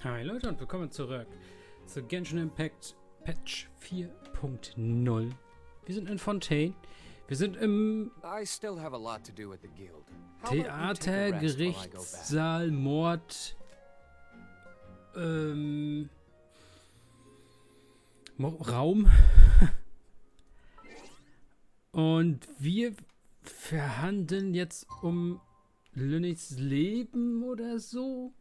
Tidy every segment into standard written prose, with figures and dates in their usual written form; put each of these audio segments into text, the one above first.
Hi Leute und willkommen zurück zu Genshin Impact Patch 4.0. Wir sind in Fontaine. Wir sind im Theater, Gerichtssaal, Mord, Raum. Und wir verhandeln jetzt um Lynys Leben oder so.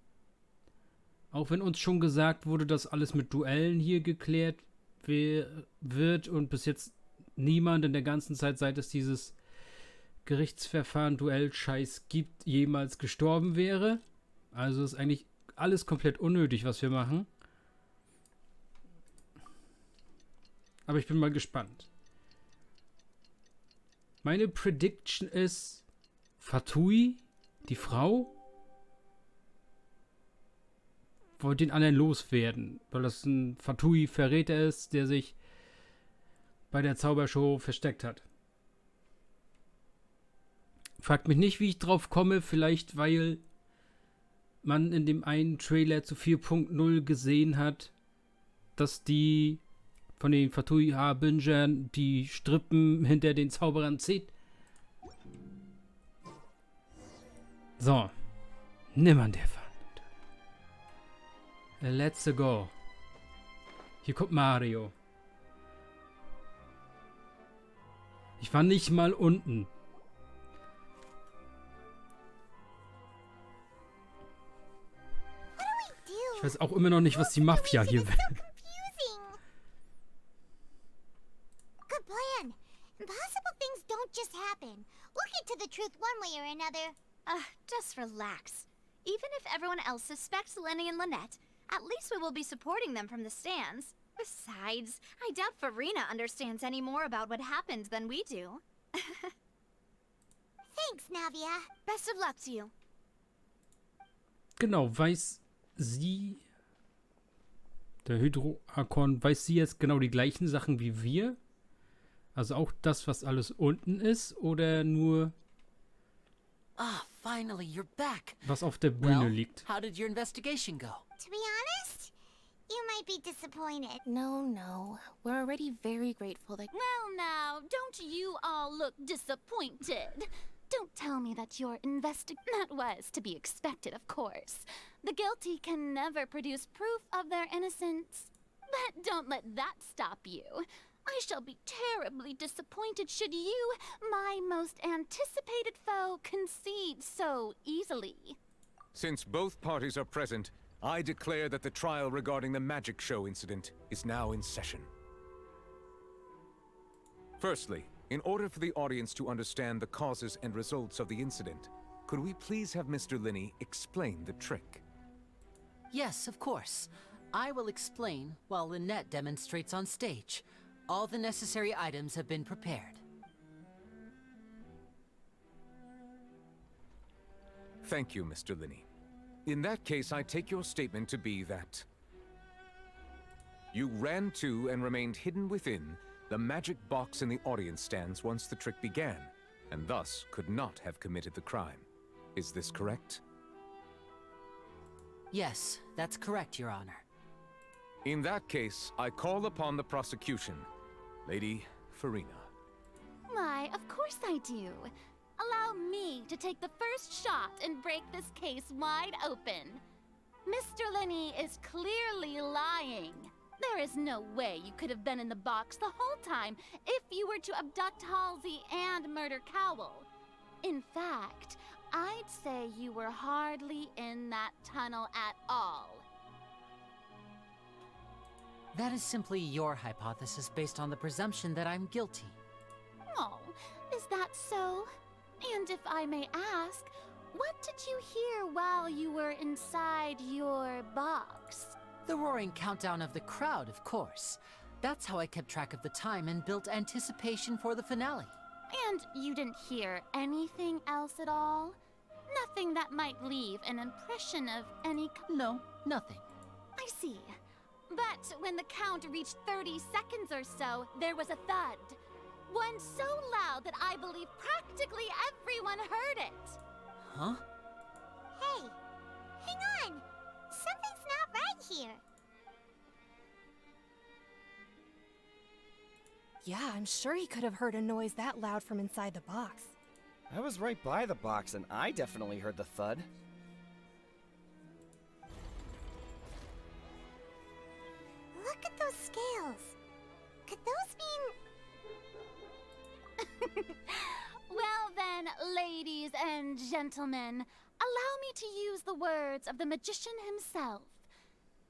Auch wenn uns schon gesagt wurde, dass alles mit Duellen hier geklärt wird und bis jetzt niemand in der ganzen Zeit, seit es dieses Gerichtsverfahren, Duell-Scheiß gibt, jemals gestorben wäre. Also ist eigentlich alles komplett unnötig, was wir machen. Aber ich bin mal gespannt. Meine Prediction ist Fatui, die Frau, wollte den anderen loswerden, weil das ein Fatui-Verräter ist, der sich bei der Zaubershow versteckt hat. Fragt mich nicht, wie ich drauf komme, vielleicht weil man in dem einen Trailer zu 4.0 gesehen hat, dass die von den Fatui-Harbingern die Strippen hinter den Zauberern zieht. So, nimm an der Hand. Let's go. Hier kommt Mario. Ich war nicht mal unten. Ich weiß auch immer noch nicht, was die Mafia hier will. Good plan. Impossible things don't just happen. We'll get to the truth one way or another. Just relax. Even if everyone else suspects Lenny and Lynette, at least we will be supporting them from the stands. Besides, I doubt Farina understands any more about what happened than we do. Thanks, Navia. Best of luck to you. Genau, weiß sie, der Hydroakon, weiß sie jetzt genau die gleichen Sachen wie wir? Also auch das, was alles unten ist, oder nur finally you're back. Was auf der Bühne liegt? How did your investigation go? To be honest, you might be disappointed. No. We're already very grateful that... Well now, don't you all look disappointed. Don't tell me that your That was to be expected, of course. The guilty can never produce proof of their innocence. But don't let that stop you. I shall be terribly disappointed should you, my most anticipated foe, concede so easily. Since both parties are present, I declare that the trial regarding the magic show incident is now in session. Firstly, in order for the audience to understand the causes and results of the incident, could we please have Mr. Linney explain the trick? Yes, of course. I will explain while Lynette demonstrates on stage. All the necessary items have been prepared. Thank you, Mr. Linney. In that case, I take your statement to be that you ran to and remained hidden within the magic box in the audience stands once the trick began, and thus could not have committed the crime. Is this correct? Yes, that's correct, Your Honor. In that case, I call upon the prosecution. Lady Farina. Why, of course I do. Allow me to take the first shot and break this case wide open. Mr. Linney is clearly lying. There is no way you could have been in the box the whole time if you were to abduct Halsey and murder Cowell. In fact, I'd say you were hardly in that tunnel at all. That is simply your hypothesis based on the presumption that I'm guilty. Oh, is that so? And if I may ask, what did you hear while you were inside your box? The roaring countdown of the crowd, of course. That's how I kept track of the time and built anticipation for the finale. And you didn't hear anything else at all? Nothing that might leave an impression of any... No, nothing. I see. But when the count reached 30 seconds or so, there was a thud. One so loud that I believe practically everyone heard it. Huh? Hey, hang on. Something's not right Yeah, I'm sure he could have heard a noise that loud from inside the box. I was right by the box and I definitely heard the thud. Look at those scales. Could those mean... Well then, ladies and gentlemen, allow me to use the words of the magician himself.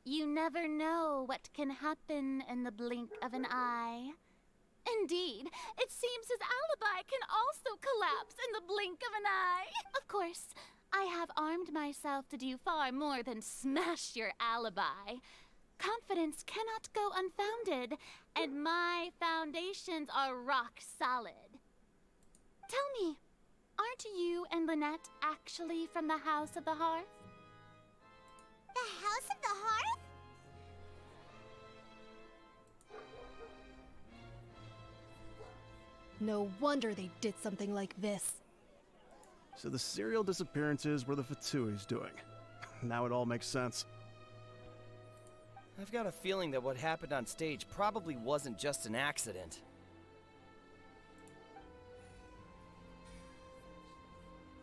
You never know what can happen in the blink of an eye. Indeed, it seems his alibi can also collapse in the blink of an eye. Of course, I have armed myself to do far more than smash your alibi. Confidence cannot go unfounded, and my foundations are rock solid. Tell me, aren't you and Lynette actually from the House of the Hearth? The House of the Hearth? No wonder they did something like this. So the serial disappearances were the Fatsui's doing. Now it all makes sense. I've got a feeling that what happened on stage probably wasn't just an accident.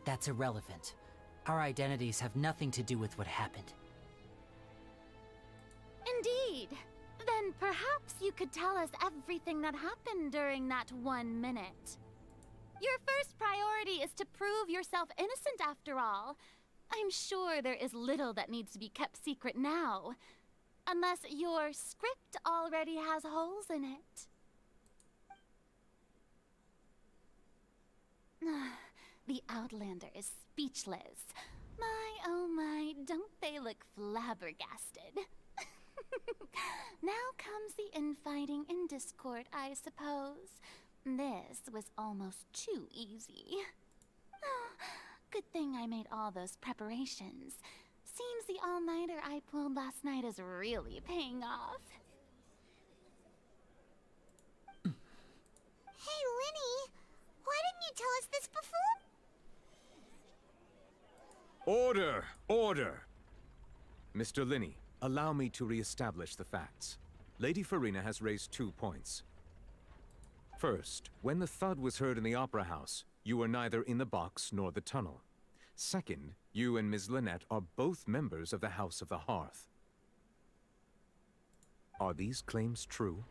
That's irrelevant. Our identities have nothing to do with what happened. Indeed. Then perhaps you could tell us everything that happened during that 1 minute. Your first priority is to prove yourself innocent after all. I'm sure there is little that needs to be kept secret now. Unless your script already has holes in it. The Outlander is speechless. My, oh my, don't they look flabbergasted? Now comes the infighting in Discord, I suppose. This was almost too easy. Good thing I made all those preparations. Seems the all-nighter I pulled last night is really paying off. Hey, Linny, why didn't you tell us this before? Order! Order! Mr. Linney, allow me to re-establish the facts. Lady Farina has raised 2 points. First, when the thud was heard in the Opera House, you were neither in the box nor the tunnel. Second, you and Ms. Lynette are both members of the House of the Hearth. Are these claims true?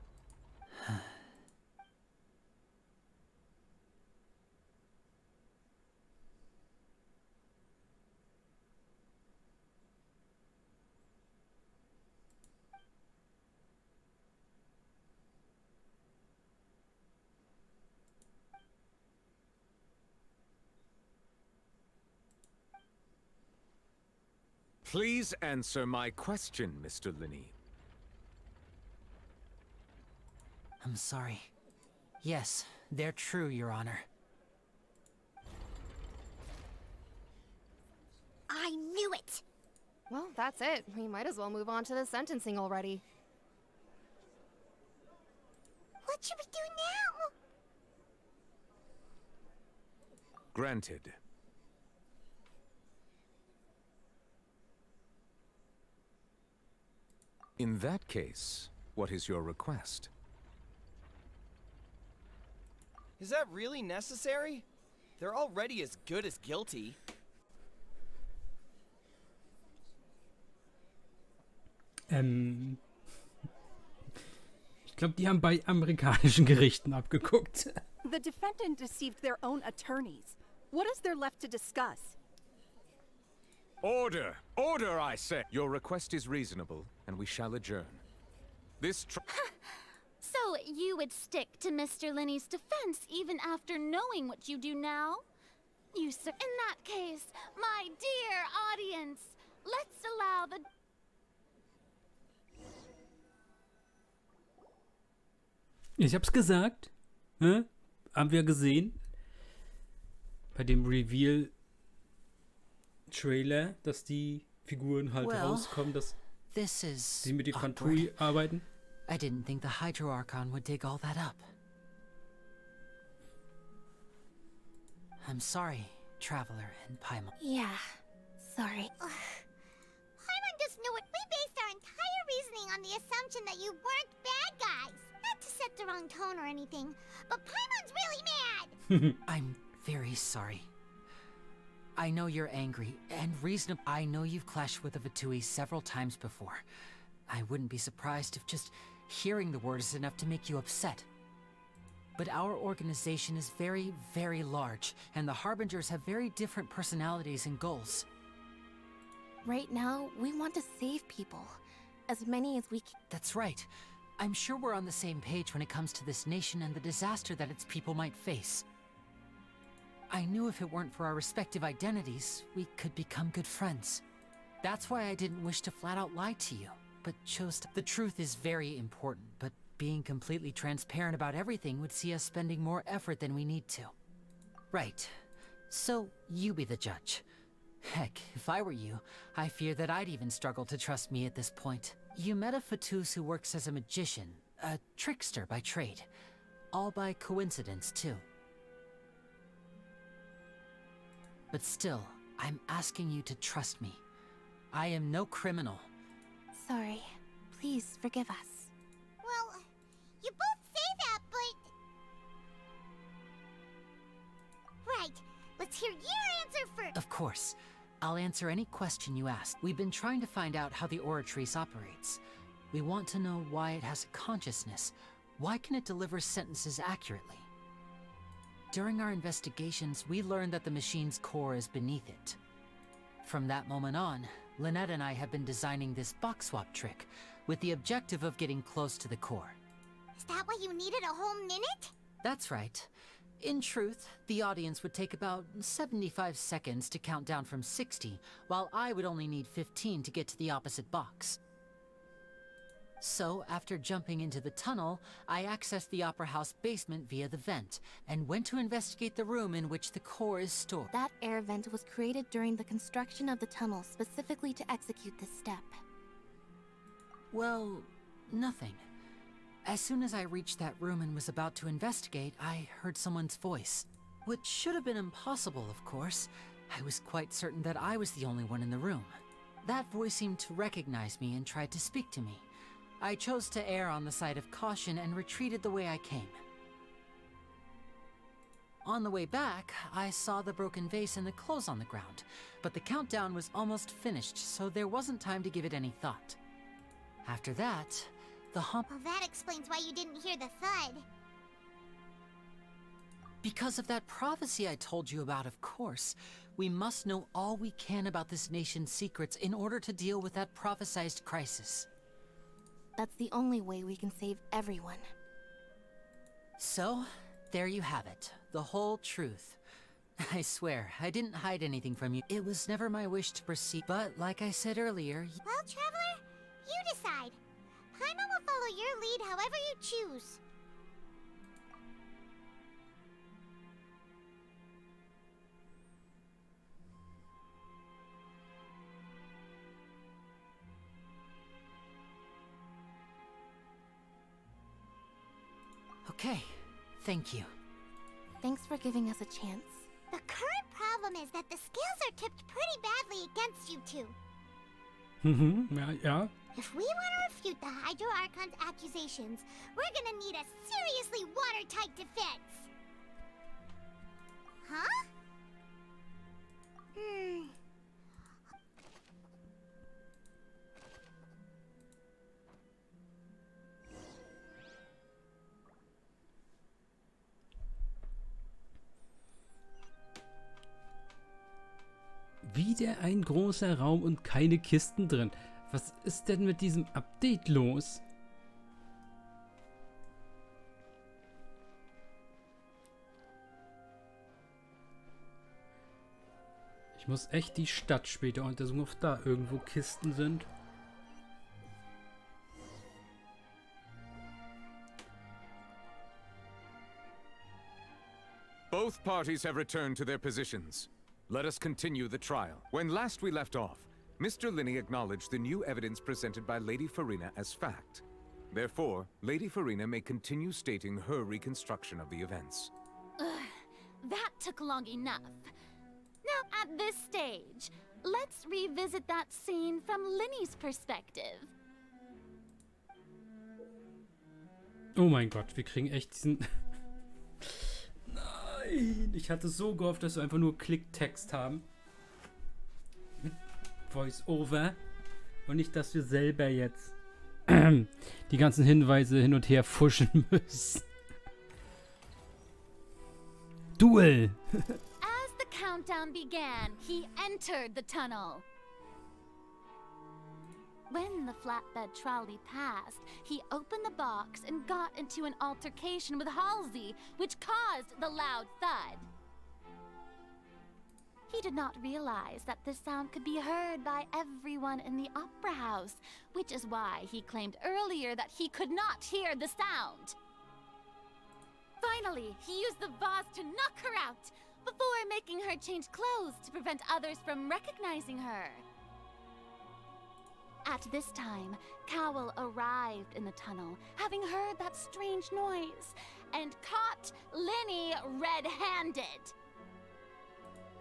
Please answer my question, Mr. Linney. I'm sorry. Yes, they're true, Your Honor. I knew it! Well, that's it. We might as well move on to the sentencing already. What should we do now? Granted. In that case, what is your request? Is that really necessary? They're already as good as guilty. Ich glaube, die haben bei amerikanischen Gerichten abgeguckt. The defendant deceived their own attorneys. What is there left to discuss? Order! Order, I say! Your request is reasonable, and we shall adjourn. This So you would stick to Mr. Linney's defense even after knowing what you do now? You sir, in that case, my dear audience, let's allow the... Ich hab's gesagt. Haben wir gesehen. Bei dem Reveal-Trailer, dass die Figuren halt rauskommen, dass sie mit dem Fantui arbeiten. I didn't think the Hydro Archon would dig all that up. I'm sorry, Traveler and Paimon. Yeah, sorry. Paimon just knew it. We based our entire reasoning on the assumption that you weren't bad guys. Not to set picked the wrong tone or anything, but Paimon's really mad! I'm very sorry. I know you're angry, and reasonable. I know you've clashed with the Fatui several times before. I wouldn't be surprised if just hearing the word is enough to make you upset. But our organization is very, very large, and the Harbingers have very different personalities and goals. Right now, we want to save people. As many as we can. That's right. I'm sure we're on the same page when it comes to this nation and the disaster that its people might face. I knew if it weren't for our respective identities, we could become good friends. That's why I didn't wish to flat out lie to you, but chose to. The truth is very important, but being completely transparent about everything would see us spending more effort than we need to. Right. So, you be the judge. Heck, if I were you, I fear that I'd even struggle to trust me at this point. You met a Fatus who works as a magician, a trickster by trade. All by coincidence, too. But still, I'm asking you to trust me. I am no criminal. Sorry. Please forgive us. Well, you both say that, but... Right. Let's hear your answer first. Of course. I'll answer any question you ask. We've been trying to find out how the Oratrice operates. We want to know why it has a consciousness. Why can it deliver sentences accurately? During our investigations, we learned that the machine's core is beneath it. From that moment on, Lynette and I have been designing this box swap trick, with the objective of getting close to the core. Is that why you needed a whole minute? That's right. In truth, the audience would take about 75 seconds to count down from 60, while I would only need 15 to get to the opposite box. So, after jumping into the tunnel, I accessed the Opera House basement via the vent, and went to investigate the room in which the core is stored. That air vent was created during the construction of the tunnel specifically to execute this step. Well, nothing. As soon as I reached that room and was about to investigate, I heard someone's voice. Which should have been impossible, of course. I was quite certain that I was the only one in the room. That voice seemed to recognize me and tried to speak to me. I chose to err on the side of caution and retreated the way I came. On the way back, I saw the broken vase and the clothes on the ground, but the countdown was almost finished, so there wasn't time to give it any thought. After that, the hump... Well, that explains why you didn't hear the thud. Because of that prophecy I told you about, of course. We must know all we can about this nation's secrets in order to deal with that prophesized crisis. That's the only way we can save everyone. So, there you have it. The whole truth. I swear, I didn't hide anything from you. It was never my wish to proceed, but like I said earlier... Well, Traveler, you decide. Paimon will follow your lead however you choose. Okay, thank you. Thanks for giving us a chance. The current problem is that the scales are tipped pretty badly against you two. Yeah. If we want to refute the Hydro Archon's accusations, we're gonna need a seriously watertight defense. Huh? Wieder ein großer Raum und keine Kisten drin. Was ist denn mit diesem Update los? Ich muss echt die Stadt später untersuchen, ob da irgendwo Kisten sind. Both parties have returned to their positions. Let us continue the trial. When last we left off, Mr. Linney acknowledged the new evidence presented by Lady Farina as fact. Therefore, Lady Farina may continue stating her reconstruction of the events. That took long enough. Now, at this stage, let's revisit that scene from Linney's perspective. Oh mein Gott, wir kriegen echt diesen... Nein, ich hatte so gehofft, dass wir einfach nur Klicktext haben. Mit Voice-Over. Und nicht, dass wir selber jetzt die ganzen Hinweise hin und her fuschen müssen. Duel! As the countdown began, he entered the tunnel. When the flatbed trolley passed, he opened the box and got into an altercation with Halsey, which caused the loud thud. He did not realize that this sound could be heard by everyone in the opera house, which is why he claimed earlier that he could not hear the sound. Finally, he used the vase to knock her out, before making her change clothes to prevent others from recognizing her. At this time, Cowell arrived in the tunnel, having heard that strange noise, and caught Linny red-handed.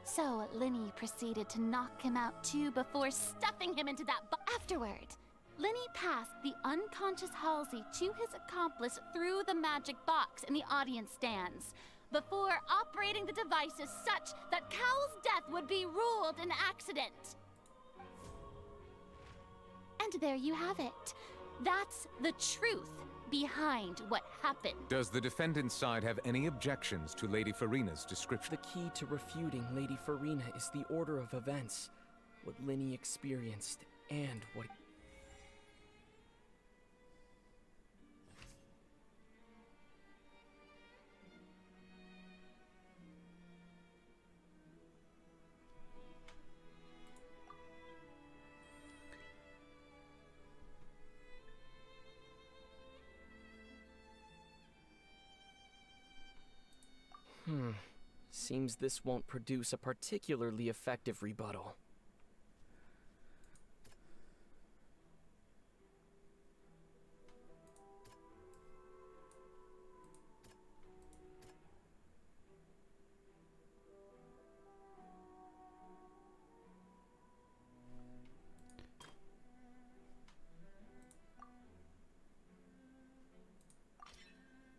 So Linny proceeded to knock him out too before stuffing him into that box. Afterward, Linny passed the unconscious Halsey to his accomplice through the magic box in the audience stands, before operating the devices such that Cowell's death would be ruled an accident. And there you have it. That's the truth behind what happened. Does the defendant's side have any objections to Lady Farina's description? The key to refuting Lady Farina is the order of events, what Linny experienced, and what... Seems this won't produce a particularly effective rebuttal.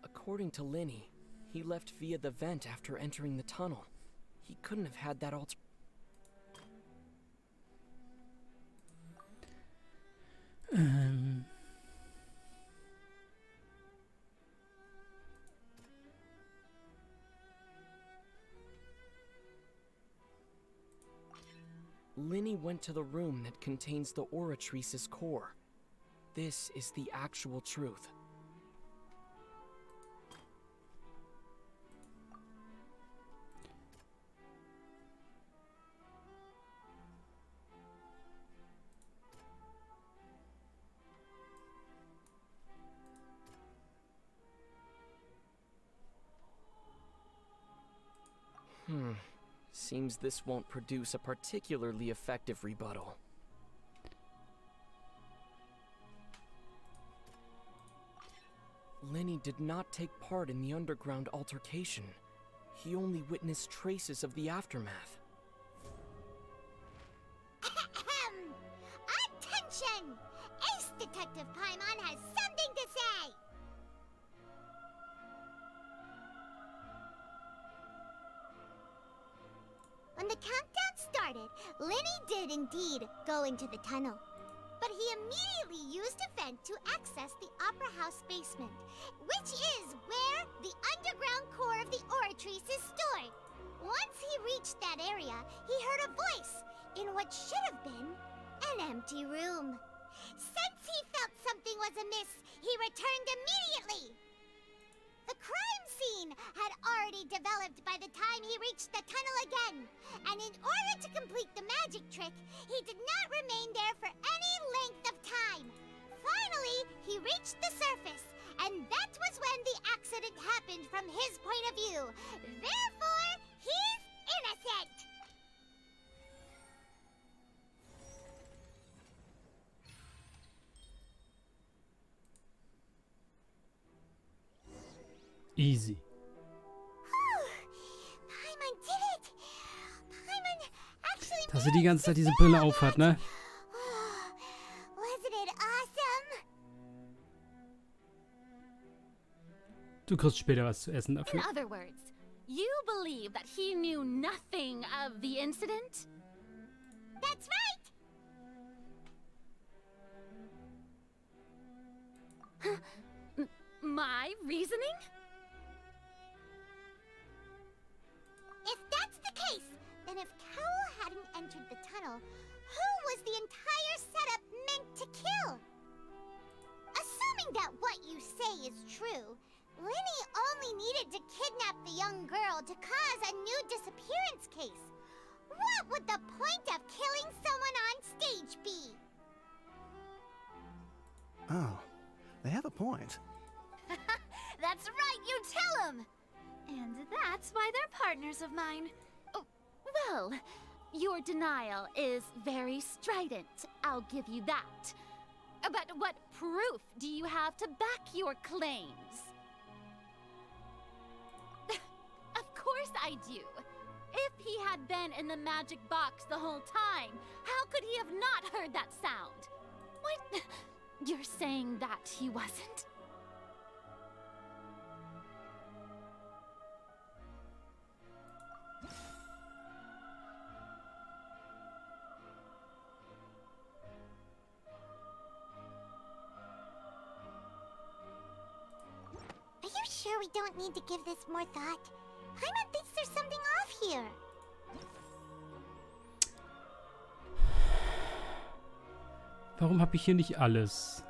According to Linny, he left via the vent after entering the tunnel. He couldn't have had that Linny went to the room that contains the Oratrice's core. This is the actual truth. Seems this won't produce a particularly effective rebuttal. Linny did not take part in the underground altercation. He only witnessed traces of the aftermath. Attention! Ace Detective Paimon has something to say! When the countdown started, Linny did indeed go into the tunnel. But he immediately used a vent to access the Opera House basement, which is where the underground core of the Oratrice is stored. Once he reached that area, he heard a voice in what should have been an empty room. Since he felt something was amiss, he returned immediately. The crime scene had already developed by the time he reached the tunnel again, and in order to complete the magic trick, he did not remain there for any length of time. Finally, he reached the surface, and that was when the accident happened from his point of view. Therefore, he's innocent! Easy. Paimon did it! Paimon actually Dass sie die ganze Zeit diese Brille aufhat, ne? Wasn't it awesome? Du kriegst später was zu essen In dafür. other words, you believe that he knew nothing of the incident? That's right! My reasoning? If that's the case, then if Carol hadn't entered the tunnel, who was the entire setup meant to kill? Assuming that what you say is true, Linny only needed to kidnap the young girl to cause a new disappearance case. What would the point of killing someone on stage be? Oh, they have a point. That's right, you tell him! And that's why they're partners of mine. Oh, well, your denial is very strident, I'll give you that. But what proof do you have to back your claims? Of course I do. If he had been in the magic box the whole time, how could he have not heard that sound? What? You're saying that he wasn't? Are you sure we don't need to give this more thought? Paimon thinks there's something off here. Warum habe ich hier nicht alles?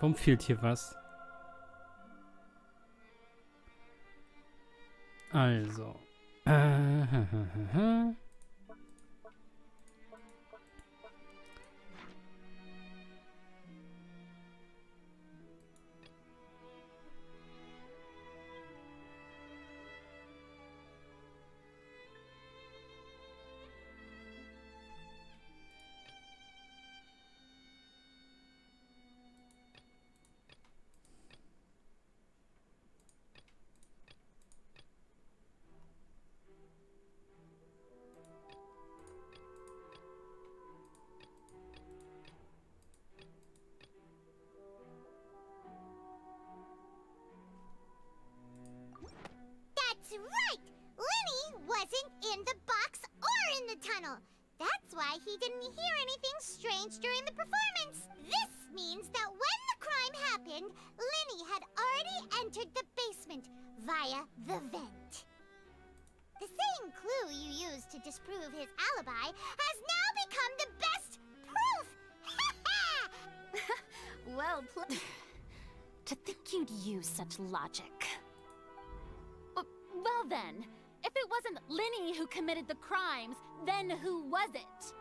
Warum fehlt hier was? Also. That's right! Linny wasn't in the box or in the tunnel. That's why he didn't hear anything strange during the performance. This means that when the crime happened, Linny had already entered the basement via the vent. The same clue you used to disprove his alibi has now become the best proof! Well played. To think you'd use such logic. Well then, if it wasn't Linny who committed the crimes, then who was it?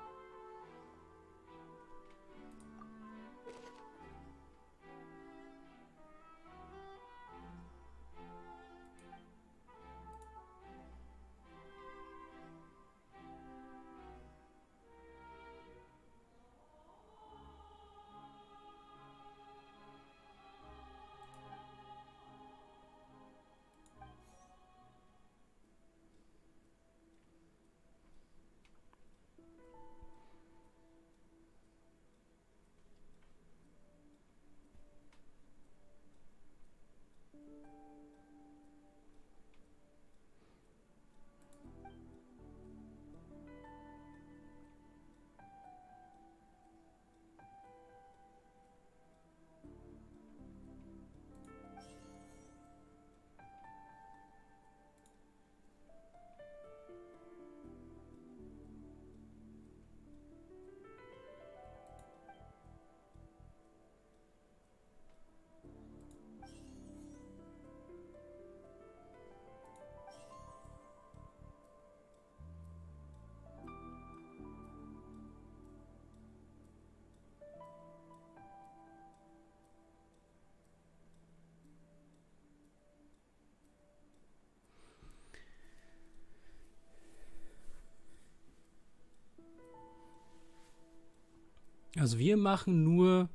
Also wir machen nur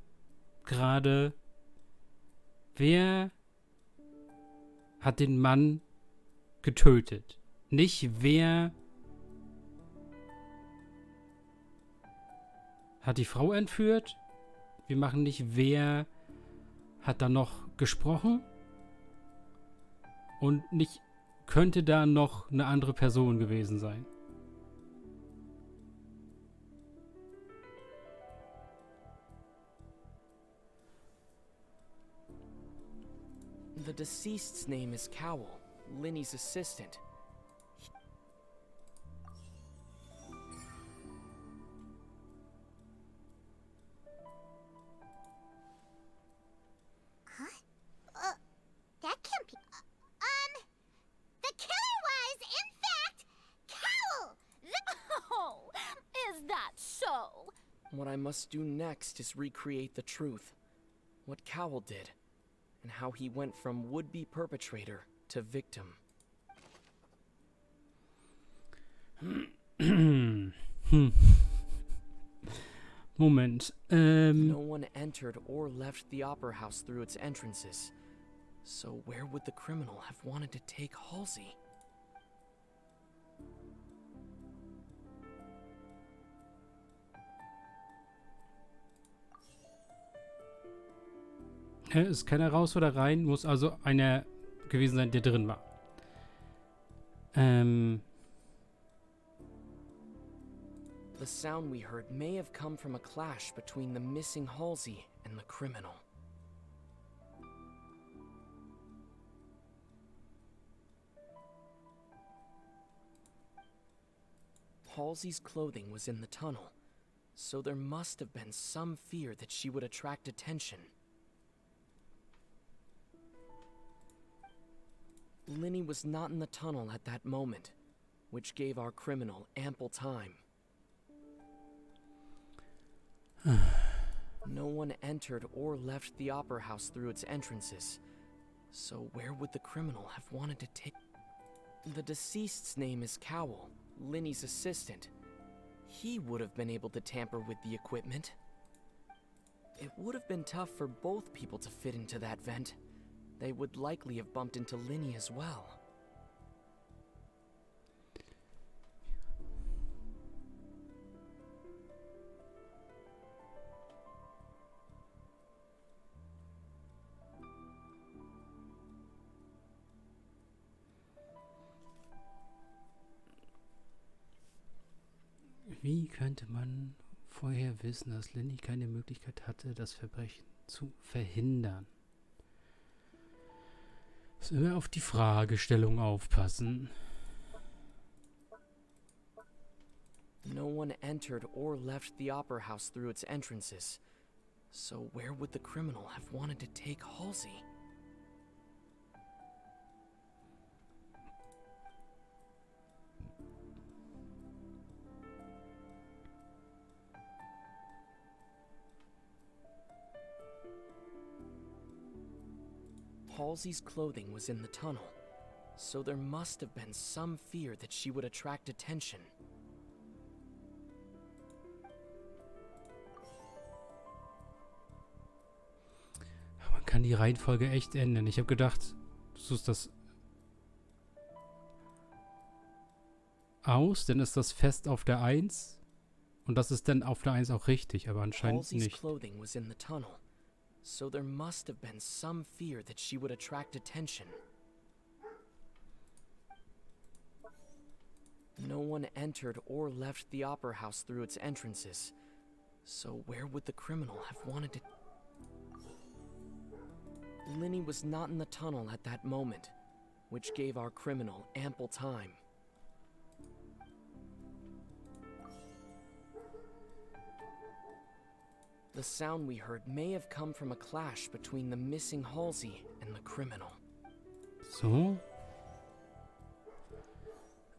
gerade, wer hat den Mann getötet. Nicht wer hat die Frau entführt. Wir machen nicht, wer hat da noch gesprochen. Und nicht, könnte da noch eine andere Person gewesen sein. The deceased's name is Cowell, Linny's assistant. That can't be. The killer was, in fact, Cowell! Oh, is that so? What I must do next is recreate the truth. What Cowell did, and how he went from would-be perpetrator to victim. Moment. No one entered or left the opera house through its entrances. So where would the criminal have wanted to take Halsey? Ist keiner raus oder rein, muss also einer gewesen sein, der drin war. The sound we heard may have come from a clash between the missing Halsey and the criminal. Halsey's clothing was in the tunnel, so there must have been some fear that she would attract attention. Linny was not in the tunnel at that moment, which gave our criminal ample time. No one entered or left the opera house through its entrances, so where would the criminal have wanted to take? The deceased's name is Cowell, Linny's assistant. He would have been able to tamper with the equipment. It would have been tough for both people to fit into that vent. They would likely have bumped into Linny as well. Wie könnte man vorher wissen, dass Linny keine Möglichkeit hatte, das Verbrechen zu verhindern? Muss immer auf die Fragestellung aufpassen. No one entered or left the opera house through its entrances. So where would the criminal have wanted to take Halsey? Halsey's clothing was in the tunnel, so there must have been some fear that she would attract attention. Man kann die Reihenfolge echt ändern. Ich habe gedacht, du suchst das aus, dann ist das fest auf der 1 und das ist dann auf der 1 auch richtig, aber anscheinend Halsey's nicht. clothing was in the tunnel, so there must have been some fear that she would attract attention. No one entered or left the opera house through its entrances, so where would the criminal have wanted to? Linny was not in the tunnel at that moment, which gave our criminal ample time. The sound we heard may have come from a clash between the missing Halsey and the criminal. So?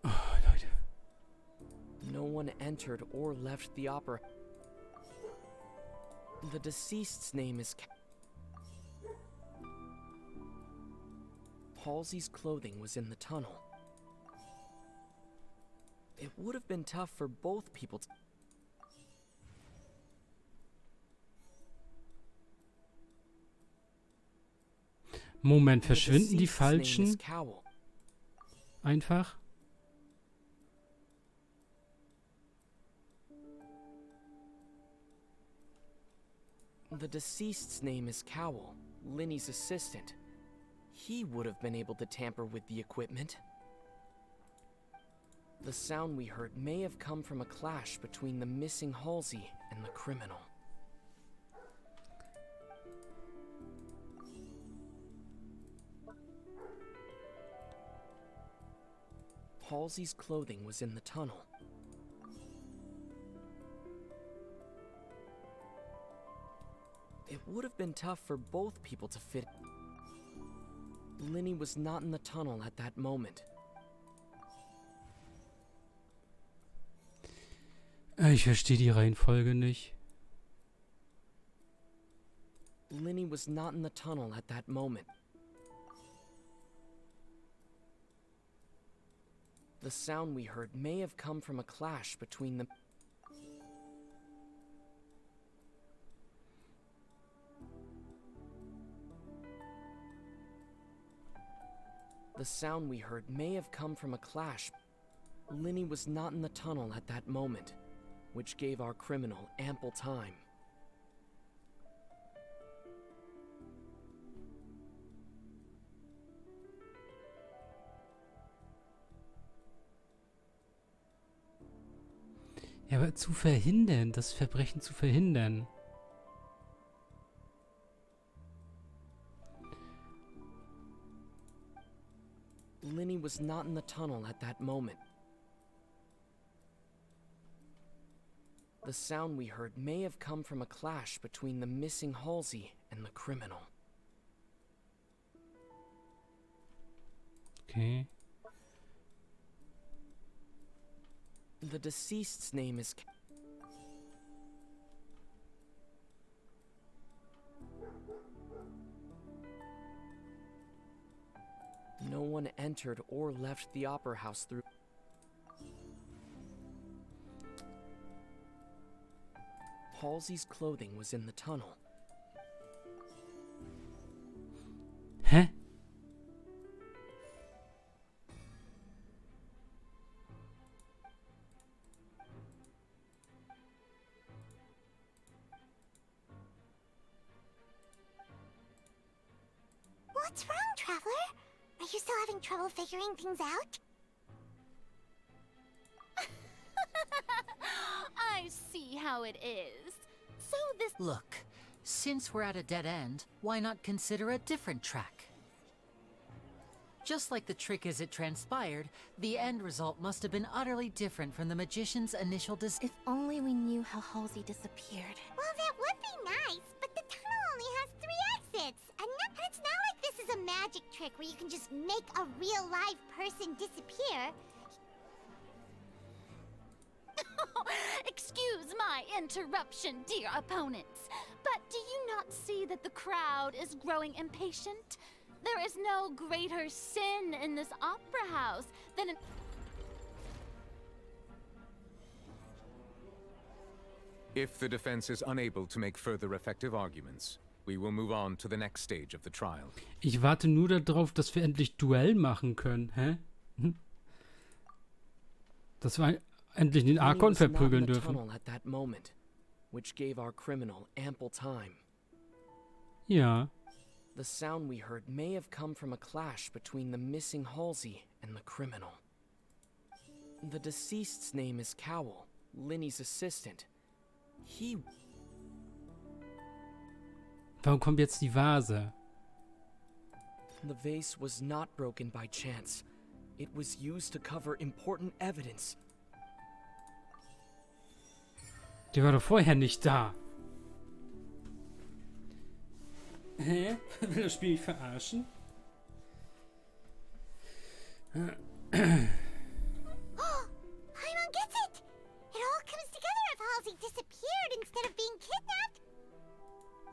Oh, Leute. No one entered or left the opera. The deceased's name is Halsey's clothing was in the tunnel. It would have been tough for both people to... Moment, verschwinden die Falschen einfach? The deceased's name is Cowell, Linny's assistant. He would have been able to tamper with the equipment. The sound we heard may have come from a clash between the missing Halsey and the criminal. Halsey's clothing was in the tunnel. It would have been tough for both people to fit. Linny was not in the tunnel at that moment. Ich verstehe die Reihenfolge nicht. Linny was not in the tunnel at that moment. The sound we heard may have come from a clash between them. The sound we heard may have come from a clash. Linny was not in the tunnel at that moment, which gave our criminal ample time. Ja, aber zu verhindern, das Verbrechen zu verhindern. Linny was not in the tunnel at that moment. The sound we heard may have come from a clash between the missing Halsey and the criminal. Okay. The deceased's name is... No one entered or left the opera house through... Halsey's clothing was in the tunnel. Hä? What's wrong, Traveler? Are you still having trouble figuring things out? I see how it is. So this... Look, since we're at a dead end, why not consider a different track? Just like the trick as it transpired, the end result must have been utterly different from the magician's initial If only we knew how Halsey disappeared. Well, that would be nice, but the tunnel only has 3 exits. And it's not like this is a magic trick where you can just make a real live person disappear. Excuse my interruption, dear opponents, but do you not see that the crowd is growing impatient? There is no greater sin in this opera house than an... If the defense is unable to make further effective arguments, we will move on to the next stage of the trial. Ich warte nur darauf, dass wir endlich Duell machen können. Hä? Dass wir endlich den Arkon verprügeln dürfen. Which gave our criminal ample time. Ja. The sound we heard may have come from a clash between the missing Halsey and the criminal. The deceased's name is Cowell, Linny's assistant. He... Warum kommt jetzt die Vase? The vase was not broken by chance. It was used to cover important evidence. Die war doch vorher nicht da. Hä? Will das Spiel mich verarschen? Oh, Paimon gets it! It all comes together if Halsey disappeared instead of being kidnapped.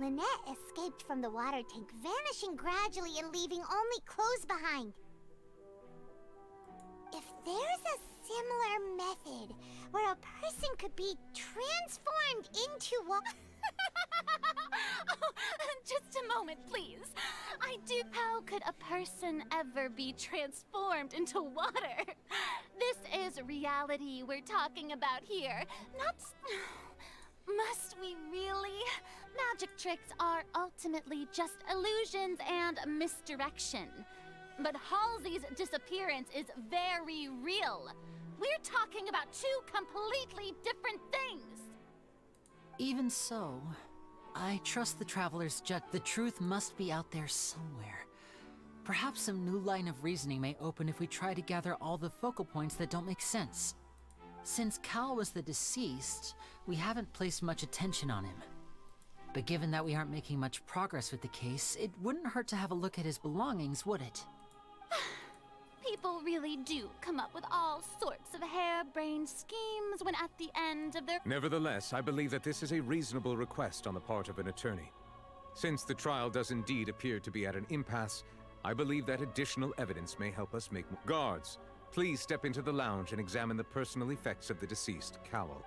Lynette escaped from the water tank, vanishing gradually and leaving only clothes behind. If there's a similar method where a person could be transformed into what? Oh, just a moment, please. How could a person ever be transformed into water? This is reality we're talking about here, not... Must we really? Magic tricks are ultimately just illusions and misdirection. But Halsey's disappearance is very real. We're talking about two completely different things. Even so, I trust the Traveler's judge. The truth must be out there somewhere. Perhaps some new line of reasoning may open if we try to gather all the focal points that don't make sense. Since Cal was the deceased, we haven't placed much attention on him. But given that we aren't making much progress with the case, it wouldn't hurt to have a look at his belongings, would it? People really do come up with all sorts of harebrained schemes when at the end of their... Nevertheless, I believe that this is a reasonable request on the part of an attorney. Since the trial does indeed appear to be at an impasse, I believe that additional evidence may help us make more. Guards, please step into the lounge and examine the personal effects of the deceased, Cowell.